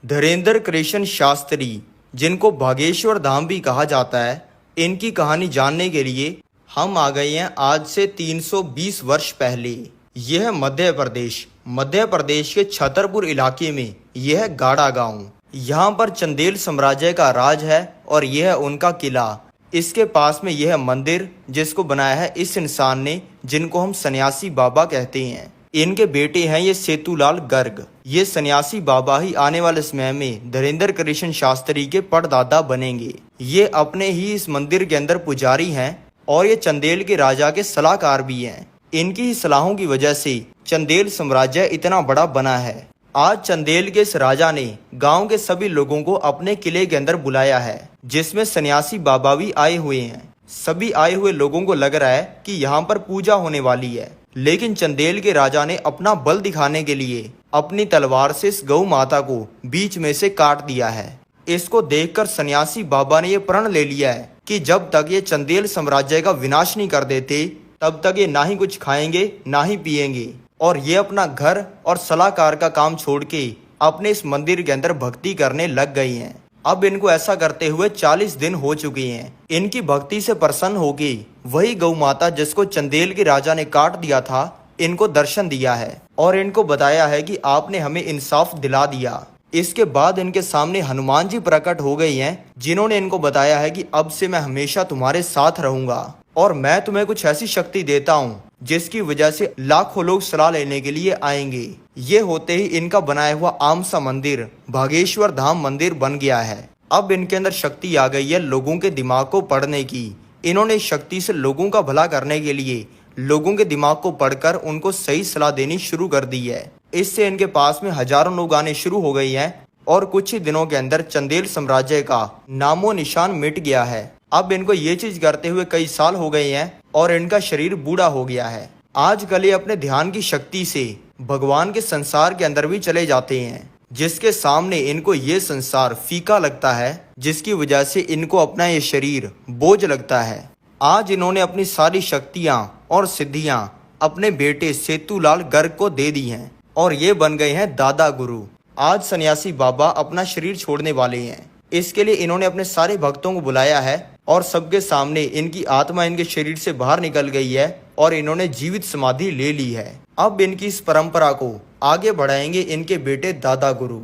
धीरेंद्र कृष्ण शास्त्री, जिनको भागेश्वर धाम भी कहा जाता है, इनकी कहानी जानने के लिए हम आ गए हैं आज से 320 वर्ष पहले। यह मध्य प्रदेश के छतरपुर इलाके में यह गाड़ा गांव। यहाँ पर चंदेल साम्राज्य का राज है और यह उनका किला। इसके पास में यह मंदिर जिसको बनाया है इस इंसान ने, जिनको हम सन्यासी बाबा कहते हैं। इनके बेटे हैं ये सेतुलाल गर्ग। ये सन्यासी बाबा ही आने वाले समय में धीरेंद्र कृष्ण शास्त्री के परदादा बनेंगे। ये अपने ही इस मंदिर के अंदर पुजारी हैं और ये चंदेल के राजा के सलाहकार भी हैं। इनकी ही सलाहों की वजह से चंदेल साम्राज्य इतना बड़ा बना है। आज चंदेल के इस राजा ने गांव के सभी लोगों को अपने किले के अंदर बुलाया है, जिसमें सन्यासी बाबा भी आए हुए हैं। सभी आए हुए लोगों को लग रहा है कि यहाँ पर पूजा होने वाली है, लेकिन चंदेल के राजा ने अपना बल दिखाने के लिए अपनी तलवार से इस गौ माता को बीच में से काट दिया है। इसको देखकर सन्यासी बाबा ने यह प्रण ले लिया है कि जब तक ये चंदेल साम्राज्य का विनाश नहीं कर देते, तब तक ये ना ही कुछ खाएंगे ना ही पिएंगे, और ये अपना घर और सलाहकार का काम छोड़ के अपने इस मंदिर के अंदर भक्ति करने लग गई हैं। अब इनको ऐसा करते हुए 40 दिन हो चुके हैं। इनकी भक्ति से प्रसन्न होगी वही गौ माता जिसको चंदेल के राजा ने काट दिया था, इनको दर्शन दिया है और इनको बताया है कि आपने हमें इंसाफ दिला दिया। इसके बाद इनके सामने हनुमान जी प्रकट हो गई हैं, जिन्होंने इनको बताया है कि अब से मैं हमेशा तुम्हारे साथ रहूंगा और मैं तुम्हें कुछ ऐसी शक्ति देता हूँ जिसकी वजह से लाखों लोग सलाह लेने के लिए आएंगे। ये होते ही इनका बनाया हुआ आम सा मंदिर भागेश्वर धाम मंदिर बन गया है। अब इनके अंदर शक्ति आ गई है लोगों के दिमाग को पढ़ने की। इन्होंने शक्ति से लोगों का भला करने के लिए लोगों के दिमाग को पढ़कर उनको सही सलाह देनी शुरू कर दी है। इससे इनके पास में हजारों लोग आने शुरू हो गए हैं और कुछ ही दिनों के अंदर चंदेल साम्राज्य का नामो निशान मिट गया है। अब इनको ये चीज करते हुए कई साल हो गए हैं और इनका शरीर बूढ़ा हो गया है। आजकल ये अपने ध्यान की शक्ति से भगवान के संसार के अंदर भी चले जाते हैं, जिसके सामने इनको ये संसार फीका लगता है, जिसकी वजह से इनको अपना ये शरीर बोझ लगता है। आज इन्होंने अपनी सारी शक्तियां और सिद्धियां अपने बेटे सेतुलाल गर्ग को दे दी हैं और ये बन गए हैं दादा गुरु। आज सन्यासी बाबा अपना शरीर छोड़ने वाले हैं। इसके लिए इन्होंने अपने सारे भक्तों को बुलाया है और सबके सामने इनकी आत्मा इनके शरीर से बाहर निकल गई है और इन्होंने जीवित समाधि ले ली है। अब इनकी इस परंपरा को आगे बढ़ाएंगे इनके बेटे दादा गुरु।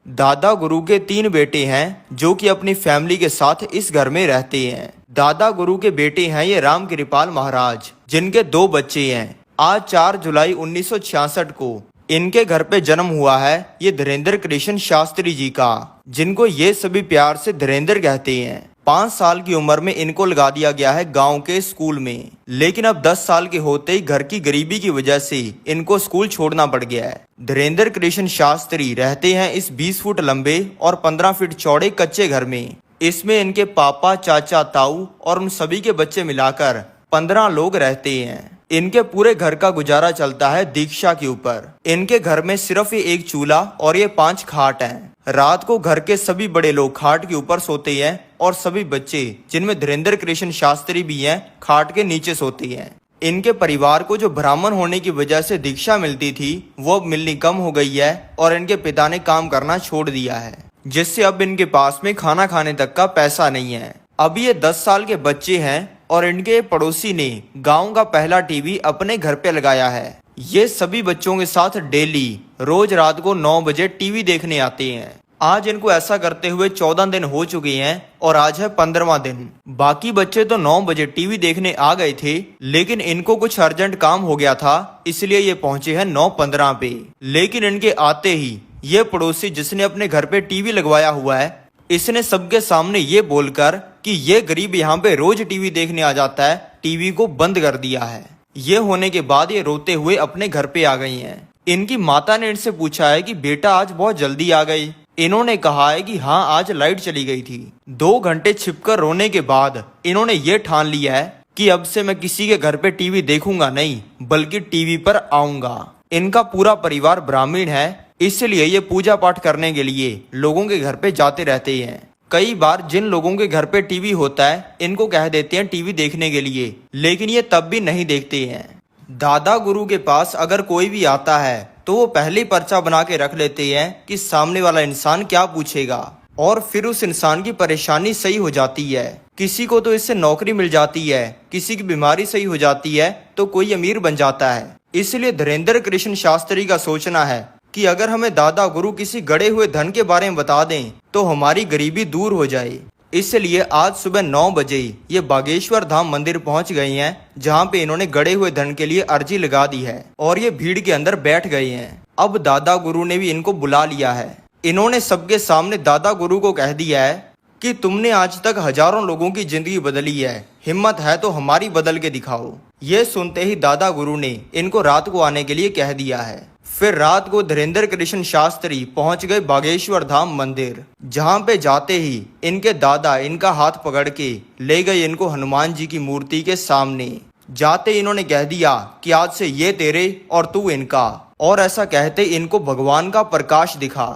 दादा गुरु के 3 बेटे हैं जो कि अपनी फैमिली के साथ इस घर में रहते हैं। दादा गुरु के बेटे हैं ये राम कृपाल महाराज, जिनके 2 बच्चे हैं। आज 4 जुलाई 1966 को इनके घर पे जन्म हुआ है ये धीरेंद्र कृष्ण शास्त्री जी का, जिनको ये सभी प्यार से धीरेंद्र कहते हैं। 5 साल की उम्र में इनको लगा दिया गया है गांव के स्कूल में, लेकिन अब 10 साल के होते ही घर की गरीबी की वजह से इनको स्कूल छोड़ना पड़ गया है। धीरेंद्र कृष्ण शास्त्री रहते हैं इस 20 फुट लंबे और 15 फीट चौड़े कच्चे घर में। इसमें इनके पापा, चाचा, ताऊ और उन सभी के बच्चे मिलाकर 15 लोग रहते हैं। इनके पूरे घर का गुजारा चलता है दीक्षा के ऊपर। इनके घर में सिर्फ ये 1 चूल्हा और ये 5 खाट हैं। रात को घर के सभी बड़े लोग खाट के ऊपर सोते हैं और सभी बच्चे, जिनमें धीरेंद्र कृष्ण शास्त्री भी हैं, खाट के नीचे सोते हैं। इनके परिवार को जो ब्राह्मण होने की वजह से दीक्षा मिलती थी, वो अब मिलनी कम हो गई है और इनके पिता ने काम करना छोड़ दिया है, जिससे अब इनके पास में खाना खाने तक का पैसा नहीं है। अभी ये 10 साल के बच्चे हैं और इनके पड़ोसी ने गांव का पहला टीवी अपने घर पे लगाया है। ये सभी बच्चों के साथ डेली रोज रात को 9 बजे टीवी देखने आते हैं। आज इनको ऐसा करते हुए 14 दिन हो चुके हैं और आज है 15वां दिन। बाकी बच्चे तो 9 बजे टीवी देखने आ गए थे, लेकिन इनको कुछ अर्जेंट काम हो गया था, इसलिए ये पहुंचे हैं 9:15 पे। लेकिन इनके आते ही ये पड़ोसी जिसने अपने घर पे टीवी लगवाया हुआ है, इसने सबके सामने ये बोलकर कि ये गरीब यहाँ पे रोज टीवी देखने आ जाता है, टीवी को बंद कर दिया है। ये होने के बाद ये रोते हुए अपने घर पे आ गई हैं। इनकी माता ने इनसे पूछा है कि बेटा आज बहुत जल्दी आ गई। इन्होंने कहा है कि हाँ, आज लाइट चली गई थी। 2 घंटे छिपकर रोने के बाद इन्होंने ये ठान लिया है कि अब से मैं किसी के घर पे टीवी देखूंगा नहीं, बल्कि टीवी पर आऊंगा। इनका पूरा परिवार ब्राह्मण है, इसलिए ये पूजा पाठ करने के लिए लोगों के घर पे जाते रहते हैं। कई बार जिन लोगों के घर पे टीवी होता है, इनको कह देते हैं टीवी देखने के लिए, लेकिन ये तब भी नहीं देखते हैं। दादा गुरु के पास अगर कोई भी आता है तो वो पहले ही पर्चा बना के रख लेते हैं कि सामने वाला इंसान क्या पूछेगा, और फिर उस इंसान की परेशानी सही हो जाती है। किसी को तो इससे नौकरी मिल जाती है, किसी की बीमारी सही हो जाती है, तो कोई अमीर बन जाता है। इसलिए धीरेन्द्र कृष्ण शास्त्री का सोचना है कि अगर हमें दादा गुरु किसी गड़े हुए धन के बारे में बता दें तो हमारी गरीबी दूर हो जाए। इसलिए आज सुबह 9 बजे ये बागेश्वर धाम मंदिर पहुंच गए हैं, जहां पे इन्होंने गड़े हुए धन के लिए अर्जी लगा दी है और ये भीड़ के अंदर बैठ गए हैं। अब दादा गुरु ने भी इनको बुला लिया है। इन्होंने सबके सामने दादा गुरु को कह दिया है कि तुमने आज तक हजारों लोगों की जिंदगी बदली है, हिम्मत है तो हमारी बदल के दिखाओ। ये सुनते ही दादा गुरु ने इनको रात को आने के लिए कह दिया है। फिर रात को धीरेन्द्र कृष्ण शास्त्री पहुंच गए बागेश्वर धाम मंदिर, जहां पे जाते ही इनके दादा इनका हाथ पकड़ के ले गए इनको हनुमान जी की मूर्ति के सामने। जाते इन्होंने कह दिया कि आज से ये तेरे और तू इनका, और ऐसा कहते इनको भगवान का प्रकाश दिखा।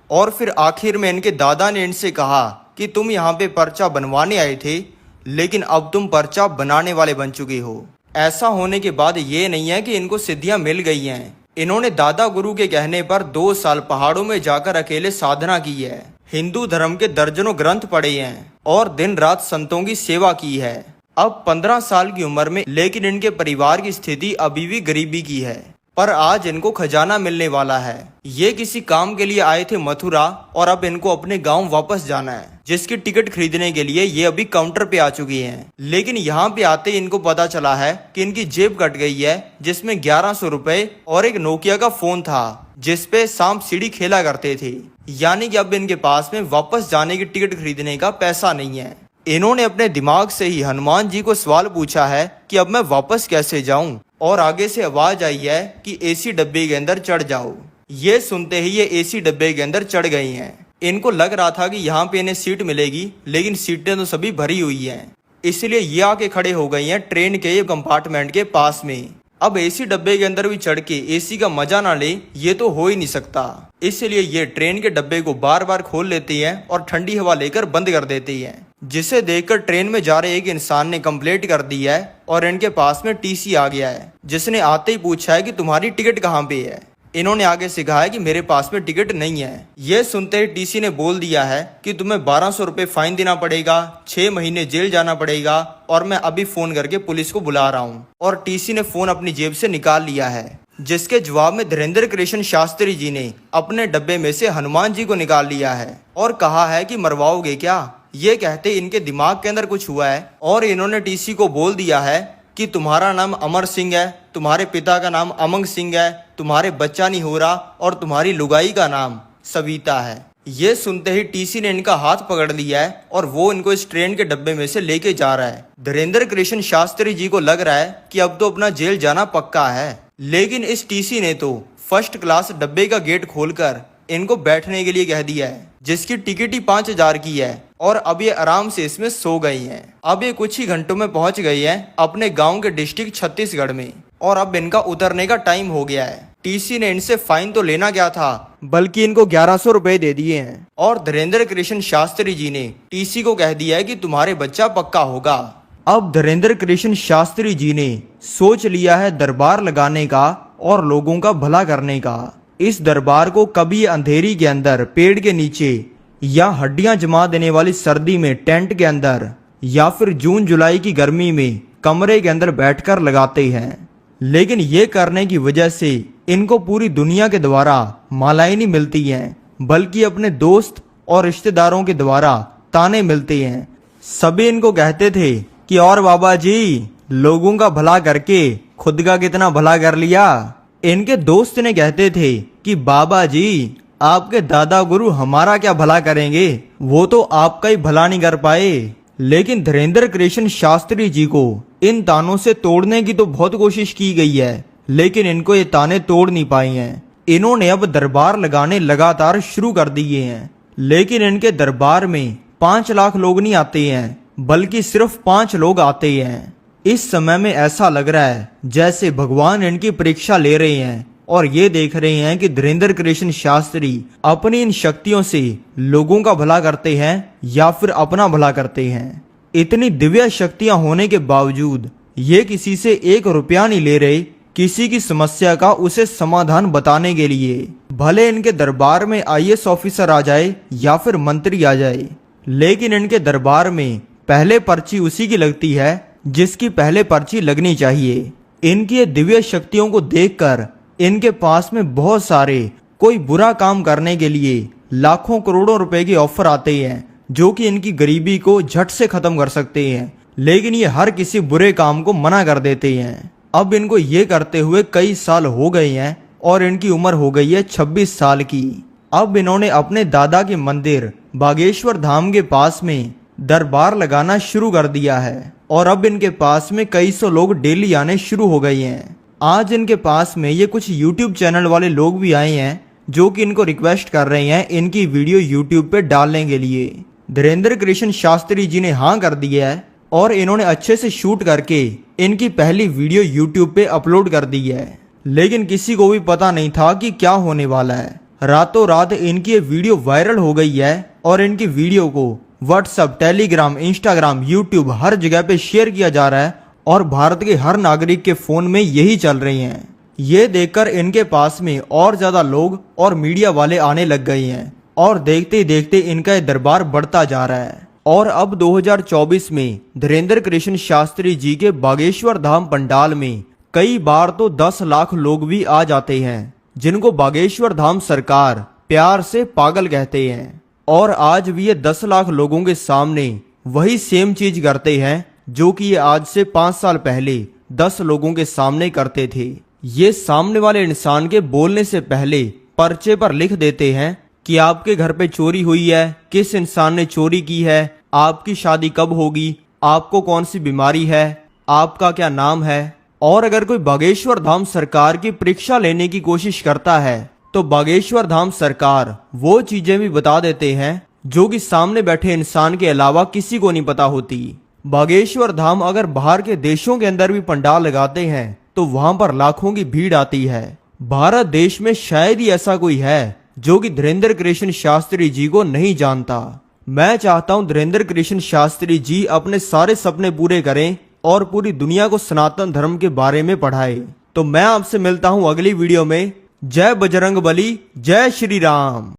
और फिर आखिर में इनके दादा ने इनसे कहा कि तुम यहाँ पे पर्चा बनवाने आए थे, लेकिन अब तुम पर्चा बनाने वाले बन चुके हो। ऐसा होने के बाद ये नहीं है कि इनको सिद्धियां मिल गई हैं। इन्होंने दादा गुरु के कहने पर 2 साल पहाड़ों में जाकर अकेले साधना की है, हिंदू धर्म के दर्जनों ग्रंथ पढ़े हैं और दिन रात संतों की सेवा की है। अब 15 साल की उम्र में, लेकिन इनके परिवार की स्थिति अभी भी गरीबी की है, पर आज इनको खजाना मिलने वाला है। ये किसी काम के लिए आए थे मथुरा, और अब इनको अपने गांव वापस जाना है, जिसकी टिकट खरीदने के लिए ये अभी काउंटर पे आ चुकी हैं। लेकिन यहाँ पे आते इनको पता चला है कि इनकी जेब कट गई है, जिसमें 1100 रुपए और एक नोकिया का फोन था, जिसपे सांप सीढ़ी खेला करते थे। यानी कि अब इनके पास में वापस जाने की टिकट खरीदने का पैसा नहीं है। इन्होंने अपने दिमाग से ही हनुमान जी को सवाल पूछा है कि अब मैं वापस कैसे जाऊं, और आगे से आवाज आई है कि एसी डब्बे के अंदर चढ़ जाओ। ये सुनते ही ये एसी डब्बे के अंदर चढ़ गई हैं। इनको लग रहा था कि यहाँ पे इन्हें सीट मिलेगी, लेकिन सीटें तो सभी भरी हुई हैं। इसलिए ये आके खड़े हो गई हैं ट्रेन के कंपार्टमेंट के पास में। अब एसी डब्बे के अंदर भी चढ़ के एसी का मजा ना ले, ये तो हो ही नहीं सकता। इसलिए ये ट्रेन के डब्बे को बार बार खोल लेती हैं और ठंडी हवा लेकर बंद कर देती हैं, जिसे देखकर ट्रेन में जा रहे एक इंसान ने कंप्लेंट कर दी है और इनके पास में टीसी आ गया है, जिसने आते ही पूछा है कि तुम्हारी टिकट कहाँ पे है। इन्होंने आगे से कहा है कि मेरे पास में टिकट नहीं है। ये सुनते ही टीसी ने बोल दिया है कि तुम्हें 1200 रुपए फाइन देना पड़ेगा, 6 महीने जेल जाना पड़ेगा, और मैं अभी फोन करके पुलिस को बुला रहा हूँ। और टीसी ने फोन अपनी जेब से निकाल लिया है, जिसके जवाब में धीरेन्द्र कृष्ण शास्त्री जी ने अपने डब्बे में से हनुमान जी को निकाल लिया है और कहा है कि मरवाओगे क्या। ये कहते इनके दिमाग के अंदर कुछ हुआ है और इन्होंने टीसी को बोल दिया है कि तुम्हारा नाम अमर सिंह है, तुम्हारे पिता का नाम अमंग सिंह है, तुम्हारे बच्चा नहीं हो रहा, और तुम्हारी लुगाई का नाम सविता है। ये सुनते ही टीसी ने इनका हाथ पकड़ लिया है और वो इनको इस ट्रेन के डब्बे में से लेके जा रहा है। धीरेन्द्र कृष्ण शास्त्री जी को लग रहा है कि अब तो अपना जेल जाना पक्का है, लेकिन इस टीसी ने तो फर्स्ट क्लास डब्बे का गेट खोलकर इनको बैठने के लिए कह दिया है, जिसकी टिकट ही 5000 की है, और अब ये आराम से इसमें सो गई हैं। अब ये कुछ ही घंटों में पहुंच गई हैं अपने गांव के डिस्ट्रिक्ट छत्तीसगढ़ में, और अब इनका उतरने का टाइम हो गया है। टीसी ने इनसे फाइन तो लेना क्या था, बल्कि इनको 1100 रुपए दे दिए हैं, और धीरेन्द्र कृष्ण शास्त्री जी ने टीसी को कह दिया है कि तुम्हारे बच्चा पक्का होगा। अब धीरेन्द्र कृष्ण शास्त्री जी ने सोच लिया है दरबार लगाने का और लोगों का भला करने का। इस दरबार को कभी अंधेरी के अंदर पेड़ के नीचे, या हड्डियां जमा देने वाली सर्दी में टेंट के अंदर, या फिर जून जुलाई की गर्मी में कमरे के अंदर बैठकर लगाते हैं। लेकिन ये करने की वजह से इनको पूरी दुनिया के द्वारा मालाएं नहीं मिलती हैं, बल्कि अपने दोस्त और रिश्तेदारों के द्वारा ताने मिलते हैं। सभी इनको कहते थे कि और बाबा जी, लोगों का भला करके खुद का कितना भला कर लिया। इनके दोस्त ने कहते थे कि बाबा जी, आपके दादा गुरु हमारा क्या भला करेंगे, वो तो आपका ही भला नहीं कर पाए। लेकिन धीरेन्द्र कृष्ण शास्त्री जी को इन तानों से तोड़ने की तो बहुत कोशिश की गई है, लेकिन इनको ये ताने तोड़ नहीं पाई हैं। इन्होंने अब दरबार लगाने लगातार शुरू कर दिए हैं, लेकिन इनके दरबार में 5 लाख लोग नहीं आते हैं, बल्कि सिर्फ 5 लोग आते हैं। इस समय में ऐसा लग रहा है जैसे भगवान इनकी परीक्षा ले रहे हैं और ये देख रहे हैं कि धीरेन्द्र कृष्ण शास्त्री अपनी इन शक्तियों से लोगों का भला करते हैं या फिर अपना भला करते हैं। इतनी दिव्य शक्तियां होने के बावजूद ये किसी से 1 रुपया नहीं ले रहे किसी की समस्या का उसे समाधान बताने के लिए। भले इनके दरबार में आईएएस ऑफिसर आ जाए या फिर मंत्री आ जाए, लेकिन इनके दरबार में पहले पर्ची उसी की लगती है जिसकी पहले पर्ची लगनी चाहिए। इनकी दिव्य शक्तियों को देखकर इनके पास में बहुत सारे कोई बुरा काम करने के लिए लाखों करोड़ों रुपए के ऑफर आते हैं जो कि इनकी गरीबी को झट से खत्म कर सकते हैं, लेकिन ये हर किसी बुरे काम को मना कर देते हैं। अब इनको ये करते हुए कई साल हो गए हैं और इनकी उम्र हो गई है 26 साल की। अब इन्होंने अपने दादा के मंदिर बागेश्वर धाम के पास में दरबार लगाना शुरू कर दिया है और अब इनके पास में कई सौ लोग डेली आने शुरू हो गए हैं। आज इनके पास में ये कुछ यूट्यूब चैनल वाले लोग भी आए हैं जो कि इनको रिक्वेस्ट कर रहे हैं इनकी वीडियो यूट्यूब पे डालने के लिए। धीरेन्द्र कृष्ण शास्त्री जी ने हाँ कर दिया है और इन्होंने अच्छे से शूट करके इनकी पहली वीडियो यूट्यूब पे अपलोड कर दी है, लेकिन किसी को भी पता नहीं था कि क्या होने वाला है। रातों रात इनकी ये वीडियो वायरल हो गई है और इनकी वीडियो को व्हाट्सएप, टेलीग्राम, इंस्टाग्राम, यूट्यूब हर जगह पे शेयर किया जा रहा है और भारत के हर नागरिक के फोन में यही चल रही हैं। ये देखकर इनके पास में और ज्यादा लोग और मीडिया वाले आने लग गए हैं और देखते ही देखते इनका ये दरबार बढ़ता जा रहा है। और अब 2024 में धीरेन्द्र कृष्ण शास्त्री जी के बागेश्वर धाम पंडाल में कई बार तो 10 लाख लोग भी आ जाते हैं, जिनको बागेश्वर धाम सरकार प्यार से पागल कहते हैं। और आज भी ये 10 लाख लोगों के सामने वही सेम चीज करते हैं जो कि ये आज से 5 साल पहले 10 लोगों के सामने करते थे। ये सामने वाले इंसान के बोलने से पहले पर्चे पर लिख देते हैं कि आपके घर पे चोरी हुई है, किस इंसान ने चोरी की है, आपकी शादी कब होगी, आपको कौन सी बीमारी है, आपका क्या नाम है। और अगर कोई बागेश्वर धाम सरकार की परीक्षा लेने की कोशिश करता है तो बागेश्वर धाम सरकार वो चीजें भी बता देते हैं जो कि सामने बैठे इंसान के अलावा किसी को नहीं पता होती। बागेश्वर धाम अगर बाहर के देशों के अंदर भी पंडाल लगाते हैं तो वहां पर लाखों की भीड़ आती है। भारत देश में शायद ही ऐसा कोई है जो कि धीरेन्द्र कृष्ण शास्त्री जी को नहीं जानता। मैं चाहता हूं धीरेन्द्र कृष्ण शास्त्री जी अपने सारे सपने पूरे करें और पूरी दुनिया को सनातन धर्म के बारे में पढ़ाए। तो मैं आपसे मिलता हूं अगली वीडियो में। जय बजरंग बली, जय श्री राम।